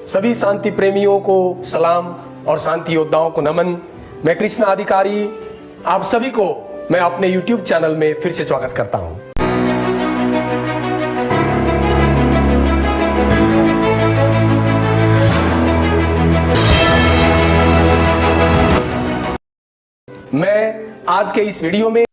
सभी शांति प्रेमियों को सलाम और शांति योद्धाओं को नमन। मैं कृष्णा अधिकारी आप सभी को मैं अपने YouTube चैनल में फिर से स्वागत करता हूं। मैं आज के इस वीडियो में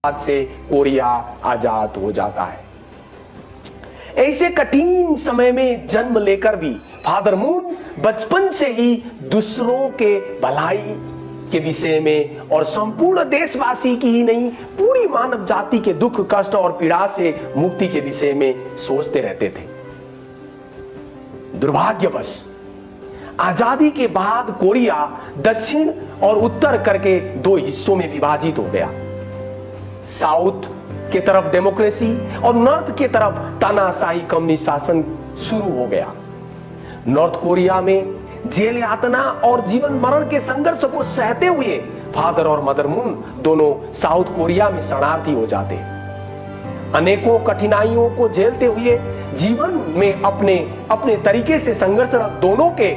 आज से कोरिया आजाद हो जाता है। ऐसे कठिन समय में जन्म लेकर भी फादर मून बचपन से ही दूसरों के भलाई के विषय में और संपूर्ण देशवासी की ही नहीं पूरी मानव जाति के दुख कष्ट और पीड़ा से मुक्ति के विषय में सोचते रहते थे। दुर्भाग्यवश आजादी के बाद कोरिया दक्षिण और उत्तर करके दो हिस्सों में विभाजित हो गया। साउथ के तरफ डेमोक्रेसी और नॉर्थ के तरफ तानाशाही कम्युनिस्ट शासन शुरू हो गया। नॉर्थ कोरिया में जेल यातना और जीवन मरण के संघर्ष को सहते हुए फादर और मदर मून दोनों साउथ कोरिया में शरणार्थी हो जाते। अनेकों कठिनाइयों को झेलते हुए जीवन में अपने अपने तरीके से संघर्षरत दोनों के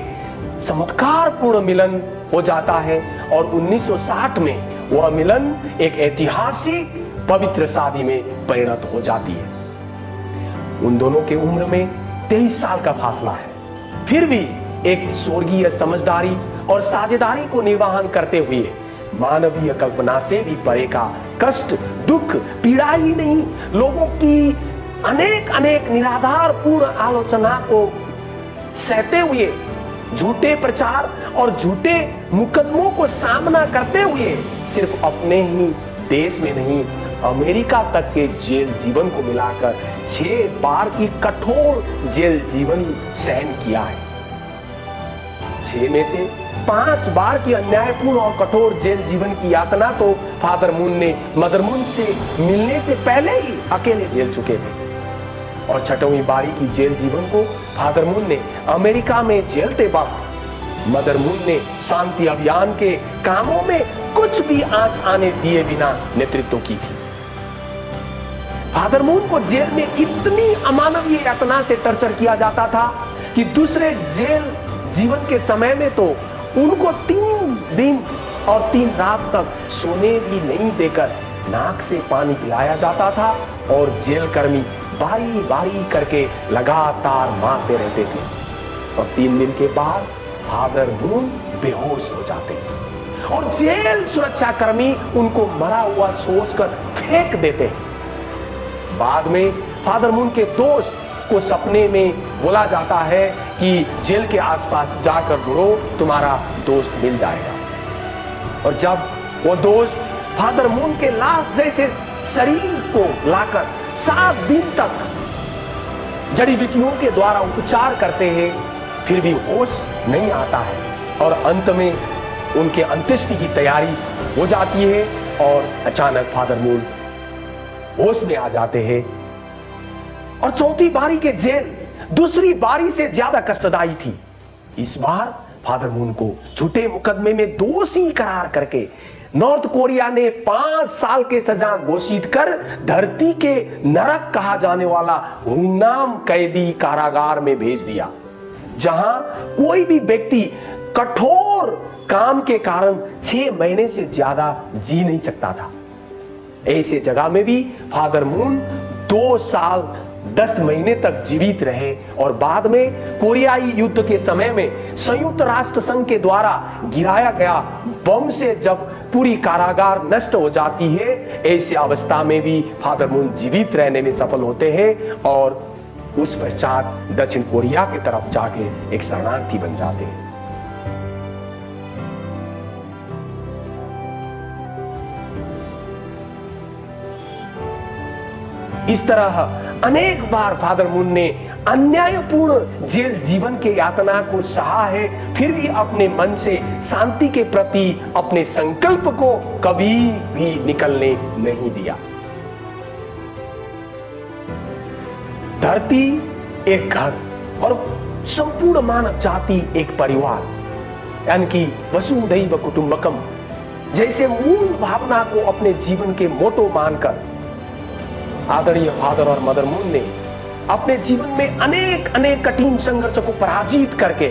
चमत्कारपूर्ण मिलन हो जाता है और 1960 में वह मिलन एक ऐतिहासिक पवित्र शादी में परिणत हो जाती है। उन दोनों के उम्र में 23 साल का फासला है, फिर भी एक स्वर्गीय समझदारी और साझेदारी को निर्वहन करते हुए मानवीय कल्पना से भी परे का कष्ट दुख पीड़ा ही नहीं लोगों की अनेक अनेक निराधार पूर्ण आलोचना को सहते हुए झूठे प्रचार और झूठे मुकदमों को सामना करते हुए सिर्फ अपने ही देश में नहीं अमेरिका तक के जेल जीवन को मिलाकर 6 बार की कठोर जेल जीवन सहन किया है। 6 में से 5 बार की अन्यायपूर्ण और कठोर जेल जीवन की यातना तो फादर मून ने मदर मून से मिलने से पहले ही अकेले झेल चुके थे और 6वीं बारी की जेल जीवन को फादर मून ने अमेरिका में झेलते वक्त मदर मून ने शांति अभियान के कामों में कुछ भी आंच आने दिए बिना नेतृत्व की थी। फादर मून को जेल में इतनी अमानवीय यातना से टर्चर किया जाता था कि दूसरे जेल जीवन के समय में तो उनको 3 दिन और 3 रात तक सोने भी नहीं देकर नाक से पानी पिलाया जाता था और जेल कर्मी बारी बारी करके लगातार मारते रहते थे और 3 दिन के बाद फादर मून बेहोश हो जाते और जेल सुरक्षा कर्मी उनको मरा हुआ सोचकर फेंक देते। बाद में फादर मून के दोस्त को सपने में बोला जाता है कि जेल के आसपास जाकर ढूंढो, तुम्हारा दोस्त मिल जाएगा। और जब वो दोस्त फादर मून के लाश जैसे शरीर को लाकर 7 दिन तक जड़ी बूटियों के द्वारा उपचार करते हैं, फिर भी होश नहीं आता है और अंत में उनके अंत्येष्टि की तैयारी हो जाती है और अचानक फादर मून होश में आ जाते हैं। और चौथी बारी के जेल दूसरी बारी से ज्यादा कष्टदायी थी। इस बार फादर मून को झूठे मुकदमे में दोषी करार करके नॉर्थ कोरिया ने 5 साल के सजा घोषित कर धरती के नरक कहा जाने वाला गुमनाम कैदी कारागार में भेज दिया, जहां कोई भी व्यक्ति कठोर काम के कारण 6 महीने से ज्यादा जी नहीं सकता था। ऐसे जगह में भी फादर मून 2 साल 10 महीने तक जीवित रहे और बाद में कोरियाई युद्ध के समय में संयुक्त राष्ट्र संघ के द्वारा गिराया गया बम से जब पूरी कारागार नष्ट हो जाती है, ऐसी अवस्था में भी फादर मून जीवित रहने में सफल होते हैं और उस पश्चात दक्षिण कोरिया की तरफ जाके एक शरणार्थी बन जाते हैं। इस तरह अनेक बार फादर मून ने अन्यायपूर्ण जेल जीवन के यातना को सहा है, फिर भी अपने मन से शांति के प्रति अपने संकल्प को कभी भी निकलने नहीं दिया। धरती एक घर और संपूर्ण मानव जाति एक परिवार, यानी कि वसुधैव कुटुंबकम जैसे मूल भावना को अपने जीवन के मोटो मानकर आदरणीय फादर और मदर मून ने अपने जीवन में अनेक कठिन संघर्ष को पराजित करके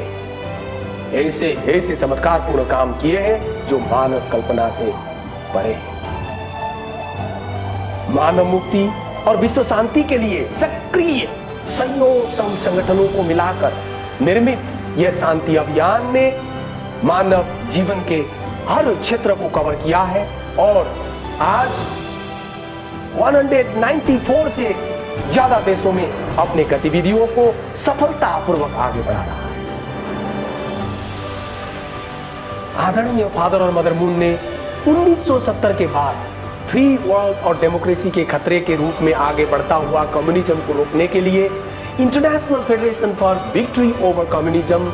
ऐसे चमत्कारपूर्ण काम किए हैं जो मानव कल्पना से परे हैं। मानव मुक्ति और विश्व शांति के लिए सक्रिय संगठनों को मिलाकर निर्मित यह शांति अभियान ने मानव जीवन के हर क्षेत्र को कवर किया है और आज 194 से ज्यादा देशों में अपने गतिविधियों को सफलतापूर्वक आगे बढ़ा रहा है। आदरणीय फादर और मदर मून ने 1970 के बाद फ्री वर्ल्ड और डेमोक्रेसी के खतरे के रूप में आगे बढ़ता हुआ कम्युनिज्म को रोकने के लिए international federation for victory over communism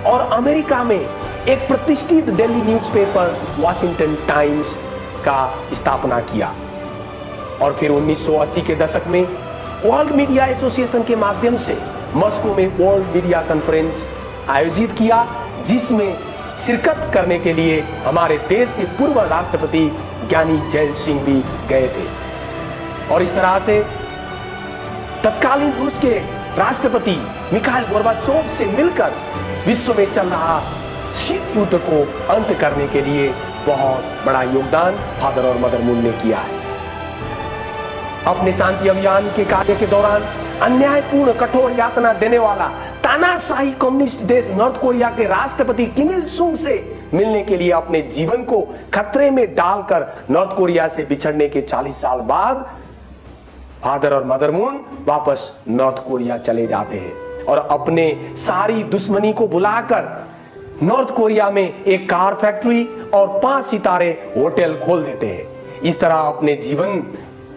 और अमेरिका में एक प्रतिष्ठित डेली न्यूज़पेपर वॉशिंगटन टाइम्स का स्थापना किया और फिर 1980 के दशक में वर्ल्ड मीडिया एसोसिएशन के माध्यम से मॉस्को में वर्ल्ड मीडिया कॉन्फ्रेंस आयोजित किया, जिसमें शिरकत करने के लिए हमारे देश के पूर्व राष्ट्रपति ज्ञानी जैल सिंह भी गए थे और इस तरह से तत्कालीन रूस के राष्ट्रपति मिखाइल गोर्बाचोव से मिलकर विश्व में चल रहा शीत युद्ध को अंत करने के लिए बहुत बड़ा योगदान फादर और मदर मून ने किया है। अपने शांति अभियान के कार्य के दौरान अन्यायपूर्ण कठोर यातना देने वाला तानाशाही कम्युनिस्ट देश नॉर्थ कोरिया के राष्ट्रपति किम इल सुंग से मिलने के लिए अपने जीवन को खतरे में डालकर नॉर्थ कोरिया से बिछड़ने के 40 साल बाद फादर और मदर मून वापस नॉर्थ कोरिया चले जाते हैं और अपने सारी दुश्मनी को बुलाकर नॉर्थ कोरिया में एक कार फैक्ट्री और 5 सितारे होटल खोल देते हैं। इस तरह अपने जीवन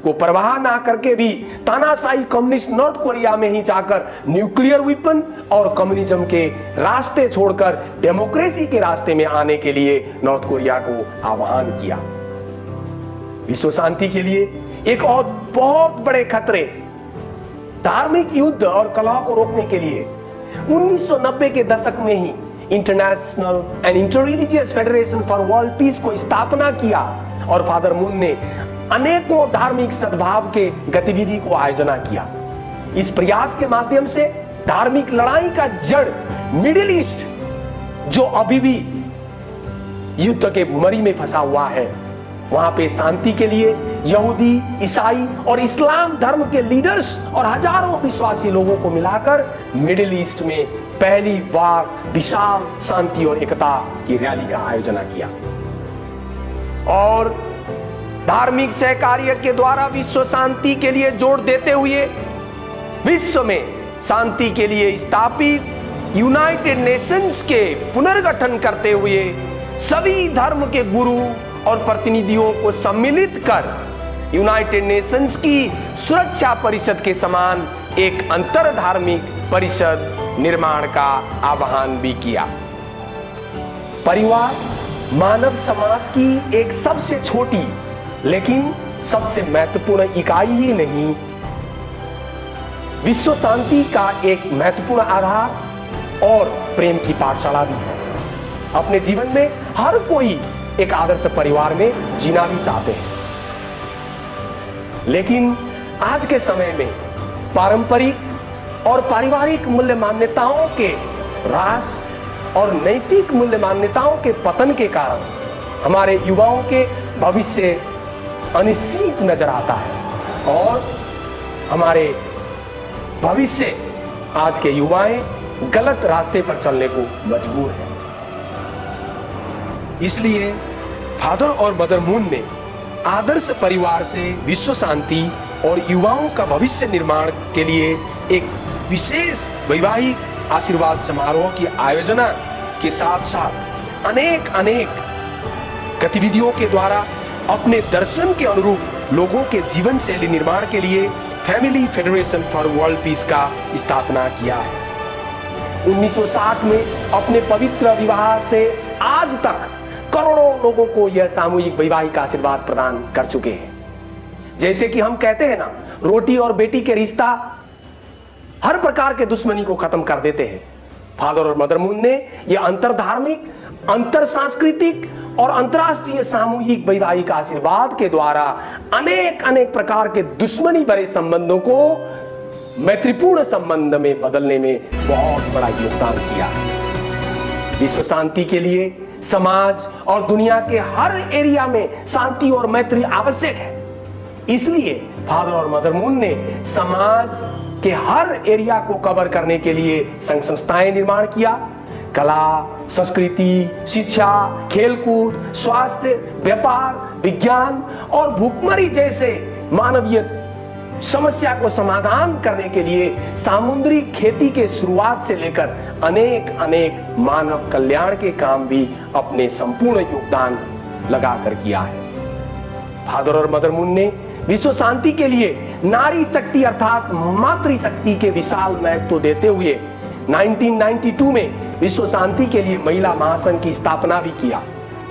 को परवाह ना करके भी तानाशाही कम्युनिस्ट नॉर्थ कोरिया में ही जाकर न्यूक्लियर वेपन और कम्युनिज्म के रास्ते छोड़कर डेमोक्रेसी के रास्ते में आने के लिए नॉर्थ कोरिया को आह्वान किया। विश्व शांति के लिए एक और बहुत बड़े खतरे धार्मिक युद्ध और कलह को रोकने के लिए 1990 के दशक में ही international and interreligious federation for world peace को स्थापना किया और फादर मून ने अनेकों धार्मिक सद्भाव के गतिविधि को आयोजना किया। इस प्रयास के माध्यम से धार्मिक लड़ाई का जड़ मिडिल ईस्ट, जो अभी भी युद्ध के भूमरी में फंसा हुआ है, वहां पे शांति के लिए यहूदी, ईसाई और इस्लाम धर्म के लीडर्स और हजारों विश्वासी लोगों को मिलाकर मिडिल ईस्ट में पहली बार विशाल शांति और एकता की रैली का आयोजन किया और धार्मिक सहकार्य के द्वारा विश्व शांति के लिए जोर देते हुए विश्व में शांति के लिए स्थापित यूनाइटेड नेशंस के पुनर्गठन करते हुए सभी धर्म के गुरु और प्रतिनिधियों को सम्मिलित कर यूनाइटेड नेशंस की सुरक्षा परिषद के समान एक अंतर धार्मिक परिषद निर्माण का आह्वान भी किया। परिवार मानव समाज की एक सबसे छोटी लेकिन सबसे महत्वपूर्ण इकाई ही नहीं, विश्व शांति का एक महत्वपूर्ण आधार और प्रेम की पाठशाला भी है। अपने जीवन में हर कोई एक आदर्श परिवार में जीना भी चाहते हैं, लेकिन आज के समय में पारंपरिक और पारिवारिक मूल्य मान्यताओं के ह्रास और नैतिक मूल्य मान्यताओं के पतन के कारण हमारे युवाओं के भविष्य अनिश्चित नजर आता है और हमारे भविष्य आज के युवाएं गलत रास्ते पर चलने को मजबूर हैं। इसलिए फादर और मदर मून ने आदर्श परिवार से विश्व शांति और युवाओं का भविष्य निर्माण के लिए एक विशेष वैवाहिक आशीर्वाद समारोह की आयोजना के साथ साथ अनेक गतिविधियों के द्वारा अपने दर्शन के अनुरूप लोगों के जीवन शैली निर्माण के लिए family federation for world piece का स्थापना किया है। 1960 में अपने पवित्र विवाह से आज तक करोड़ों लोगों को यह सामूहिक वैवाहिक आशीर्वाद प्रदान कर चुके हैं। जैसे कि हम कहते हैं ना, रोटी और बेटी के रिश्ता हर प्रकार के दुश्मनी को खत्म कर देते हैं। फादर और मदर मून ने यह अंतर धार्मिक, अंतर सांस्कृतिक और अंतरराष्ट्रीय सामूहिक वैवाहिक आशीर्वाद के द्वारा अनेक प्रकार के दुश्मनी भरे संबंधों को मैत्रीपूर्ण संबंध में बदलने में बहुत बड़ा योगदान किया। विश्व शांति के लिए समाज और दुनिया के हर एरिया में शांति और मैत्री आवश्यक है। इसलिए फादर और मदर मून ने समाज के हर एरिया को कवर करने के लिए संघ संस्थाएं निर्माण किया। कला, संस्कृति, शिक्षा, खेलकूद, स्वास्थ्य, व्यापार, विज्ञान और भूखमरी जैसे मानवीय समस्या को समाधान करने के लिए समुद्री खेती के शुरुआत से लेकर अनेक मानव कल्याण के काम भी अपने संपूर्ण योगदान लगाकर किया है। फादर और मदर मून ने विश्व शांति के लिए नारी शक्ति अर्थात मातृशक्ति के विशाल महत्व देते हुए 1992 में विश्व शांति के लिए महिला महासंघ की स्थापना भी किया,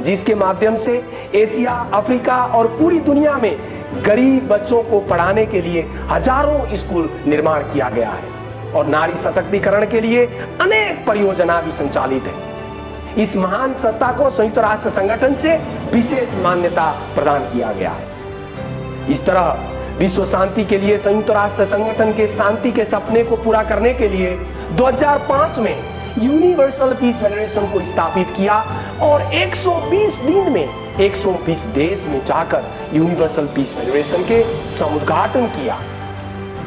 जिसके माध्यम से एशिया, अफ्रीका और पूरी दुनिया में गरीब बच्चों को पढ़ाने के लिए हजारों स्कूल निर्माण किया गया है और नारी सशक्तिकरण के लिए अनेक परियोजना भी संचालित है। इस महान संस्था को संयुक्त राष्ट्र संगठन से विशेष मान्यता प्रदान किया गया है। इस तरह विश्व शांति के लिए संयुक्त राष्ट्र संगठन के शांति के सपने को पूरा करने के लिए 2005 में यूनिवर्सल पीस फेडरेशन को स्थापित किया और 120 दिन में 120 देश में जाकर यूनिवर्सल पीस फेडरेशन के समुद्घाटन किया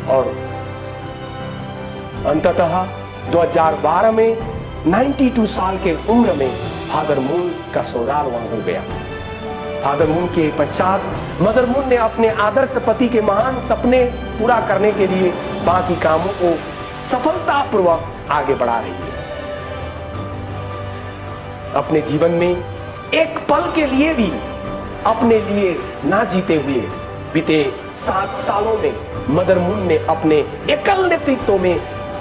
और अंततः 2012 में 92 साल के उम्र में फादर मून का स्वर्गवास हो गया। फादर मून के पश्चात मदर मून ने अपने आदर्श पति के महान सपने पूरा करने के लिए बाकी कामों को सफलतापूर्वक आगे बढ़ा रही है। अपने जीवन में एक पल के लिए भी अपने लिए ना जीते हुए बीते 7 सालों में मदर मून ने अपने एकल नेतृत्व में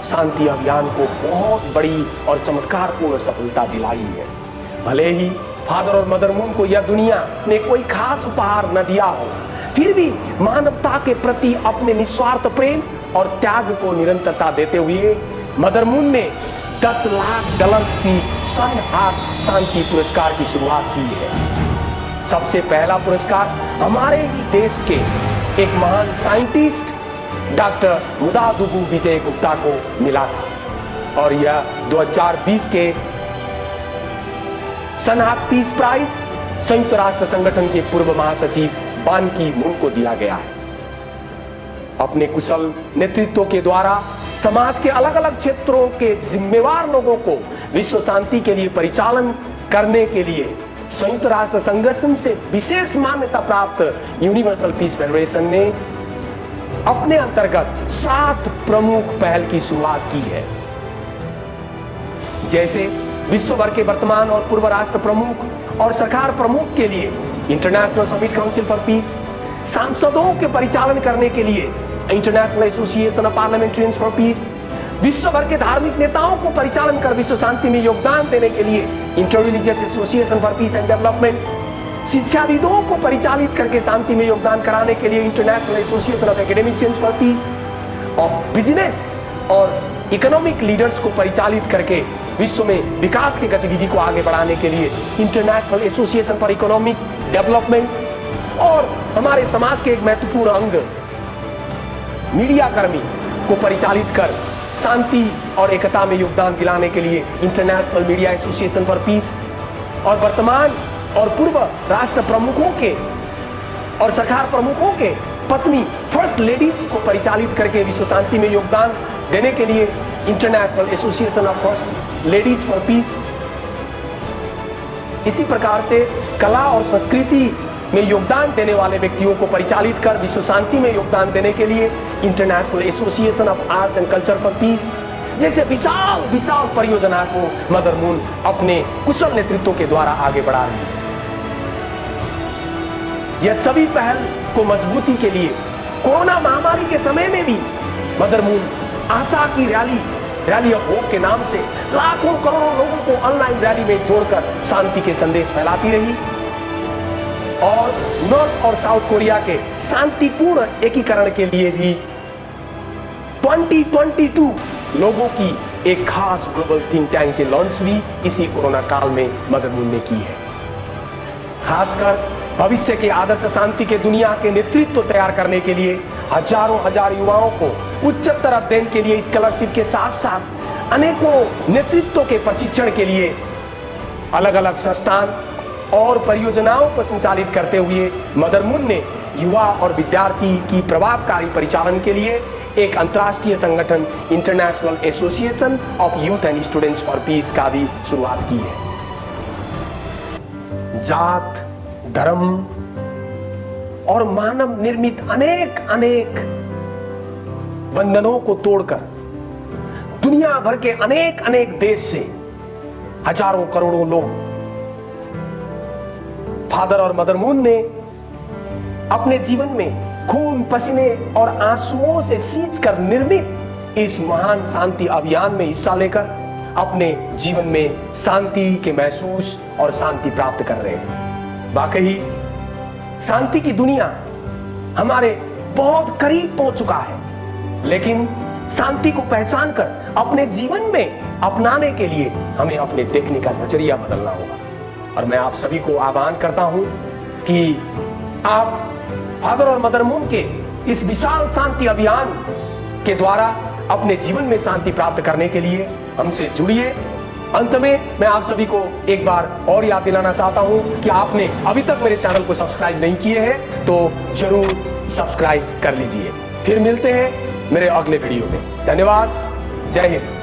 शांति अभियान को बहुत बड़ी और चमत्कारपूर्ण सफलता दिलाई है। भले ही फादर और मदर मून को यह दुनिया ने कोई खास उपहार न दिया हो, फिर भी मानवता के प्रति अपने निस्वार्थ प्रेम और त्याग को निरंतरता देते हुए मदर मून ने $10 लाख की सन हार्ट शांति पुरस्कार की शुरुआत की है। सबसे पहला पुरस्कार हमारे ही देश के एक महान साइंटिस्ट डॉक्टर मुदादुगु विजय गुप्ता को मिला था और यह 2020 के सन हार्ट पीस प्राइज संयुक्त राष्ट्र संगठन के पूर्व महासचिव बान की मून को दिया गया है। अपने कुशल नेतृत्व के द्वारा समाज के अलग अलग क्षेत्रों के जिम्मेवार लोगों को विश्व शांति के लिए परिचालन करने के लिए संयुक्त राष्ट्र संगठन से विशेष मान्यता प्राप्त यूनिवर्सल पीस फेडरेशन ने अपने अंतर्गत 7 प्रमुख पहल की शुरुआत की है। जैसे विश्व भर के वर्तमान और पूर्व राष्ट्र प्रमुख और सरकार प्रमुख के लिए international summit council for piece, सांसदों के परिचालन करने के लिए international association of parliamentarians for piece, विश्व भर के धार्मिक नेताओं को परिचालन कर विश्व शांति में योगदान देने के लिए inter religious association for piece and development, शिक्षाविदों को परिचालित करके शांति में योगदान कराने के लिए international association of academicians for piece, और बिजनेस और इकोनॉमिक लीडर्स को परिचालित करके विश्व में विकास की गतिविधि को आगे बढ़ाने के लिए international association for economic development, और हमारे समाज के एक महत्वपूर्ण अंग मीडिया कर्मी को परिचालित कर शांति और एकता में योगदान दिलाने के लिए international media association for piece, और वर्तमान और पूर्व राष्ट्र प्रमुखों के और सरकार प्रमुखों के पत्नी फर्स्ट लेडीज को परिचालित करके विश्व शांति में योगदान देने के लिए international association of first ladies for piece. इसी प्रकार से कला और संस्कृति में योगदान देने वाले व्यक्तियों को परिचालित कर विश्व शांति में योगदान देने के लिए international association of arts and culture for piece जैसे विशाल विशाल परियोजना को मदर मून अपने कुशल नेतृत्व के द्वारा आगे बढ़ा रही है। यह सभी पहल को मजबूती के लिए कोरोना महामारी के समय में भी मदर मून आशा की रैली ऑफ होप के नाम से लाखों करोड़ों लोगों को ऑनलाइन रैली में जोड़कर शांति के संदेश फैलाती रही, और नॉर्थ और साउथ कोरिया के शांतिपूर्ण एकीकरण के लिए भी 2022 लोगों की एक खास ग्लोबल थिंक टैंक की लॉन्च भी इसी कोरोना काल में मदर मून ने की है। खासकर भविष्य के आदर्श शांति के दुनिया के नेतृत्व तैयार करने के लिए हजारों हजार युवाओं को उच्चतर अध्ययन के लिए स्कॉलरशिप के साथ साथ अनेकों नेतृत्व के प्रशिक्षण के लिए अलग अलग संस्थान और परियोजनाओं को संचालित करते हुए मदर मून ने युवा और विद्यार्थी की प्रभावकारी परिचालन के लिए एक अंतर्राष्ट्रीय संगठन international association of youth and students for piece का भी शुरुआत की है। जात, धर्म और मानव निर्मित अनेक अनेक बंधनों को तोड़कर दुनिया भर के अनेक अनेक देश से हजारों करोड़ों लोग फादर और मदर मून ने अपने जीवन में खून, पसीने और आंसुओं से सींचकर निर्मित इस महान शांति अभियान में हिस्सा लेकर अपने जीवन में शांति के महसूस और शांति प्राप्त कर रहे हैं। वाकई शांति की दुनिया हमारे बहुत करीब पहुंच चुका है, लेकिन शांति को पहचान कर अपने जीवन में अपनाने के लिए हमें अपने देखने का नजरिया बदलना होगा। और मैं आप सभी को आह्वान करता हूं कि आप फादर और मदर मून के इस विशाल शांति अभियान के द्वारा अपने जीवन में शांति प्राप्त करने के लिए हमसे जुड़िए। अंत में मैं आप सभी को एक बार और याद दिलाना चाहता हूं कि आपने अभी तक मेरे चैनल को सब्सक्राइब नहीं किए हैं तो जरूर सब्सक्राइब कर लीजिए। फिर मिलते हैं मेरे अगले वीडियो में। धन्यवाद। जय हिंद।